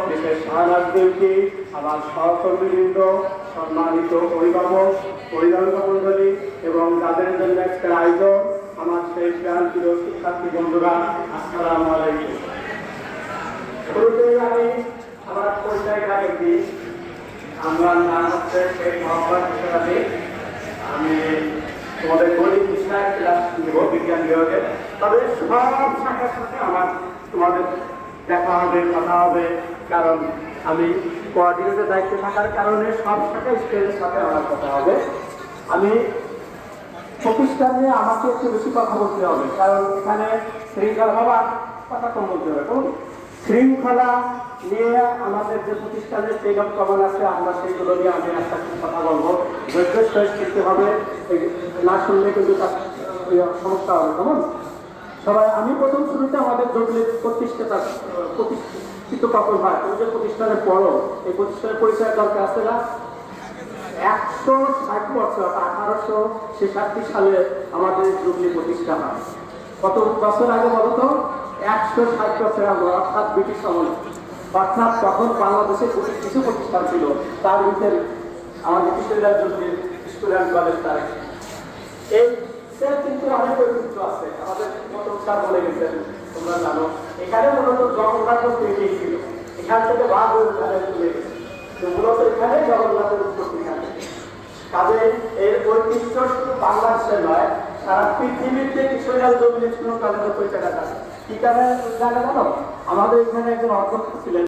বিশেষ শাহনাজদেরকে আমার সহকর্মীবৃন্দ, সম্মানিত অভিভাবক, অভিভাবক মন্ডলী এবং যাদের জন্য একটা আয়োজন, আমার সেই প্রাণপ্রিয় শিক্ষার্থী বন্ধুরা, আসসালামু আলাইকুম। শুরুতেই আমি আমার পরিচয়টা দিই। আমার নাম হচ্ছে শেখ মোহাম্মদ হোসেন আলী। আমি তোমাদের গণিত বিষয়ে ক্লাস নিব বিজ্ঞান বিভাগে। তবে সব শাখার সাথে আমার তোমাদের দেখা হবে, কথা হবে, কারণ আমি কোঅর্ডিনেটরের দায়িত্বে থাকার কারণে সব শাখা স্টুডেন্টের সাথে আমার কথা হবে। আমি প্রতিষ্ঠান নিয়ে আমাকে একটু বেশি কথা বলতে হবে, কারণ এখানে শৃঙ্খলা হওয়ার কথা কম বলতে হবে। শৃঙ্খলা নিয়ে আমাদের যে প্রতিষ্ঠানের স্টেট অফ কমন আছে, আমরা সেইগুলো নিয়ে আমি একটা কথা বলবো। ধৈর্য সহিত শিখতে হবে, না শুনলে কিন্তু তার সমস্যা হবে। কেমন সবাই, আমি প্রথম শুরুতে আমাদের জরুরি প্রতিষ্ঠিত কখন হয়, তুমি যে প্রতিষ্ঠানে পড়ো, এই প্রতিষ্ঠানের পরিচয় দরকার আছে না? 160 বছর, 1866 সালে আমাদের জুবলি প্রতিষ্ঠা হয়। কত বছর আগে বলতো? 160 বছর আগে, অর্থাৎ ব্রিটিশ আমলে। অর্থাৎ তখন বাংলাদেশে কিছু প্রতিষ্ঠান ছিল, তার ভিতরে আমাদের জুবলি স্কুল অ্যান্ড কলেজ। তার এই কিন্তু অনেক ঐতিহ্য আছে, আমাদের মতোকার বলে গেছেন, তোমরা জানো। এখানে মূলত জগন্নাথের তৈরি ছিল, এখান থেকে ভাগ হয়ে ওখানে চলে গেছে। মূলত এখানে জগন্নাথের উৎপত্তি থাকে। কাজে এর ঐতিহ্য শুধু বাংলাদেশে নয়, সারা পৃথিবীতে কিশোরীলাল জমির স্কুল কলেজের পরিচয়টা থাকে। কি কারণে জানো? আমাদের এখানে একজন অধ্যক্ষ ছিলেন।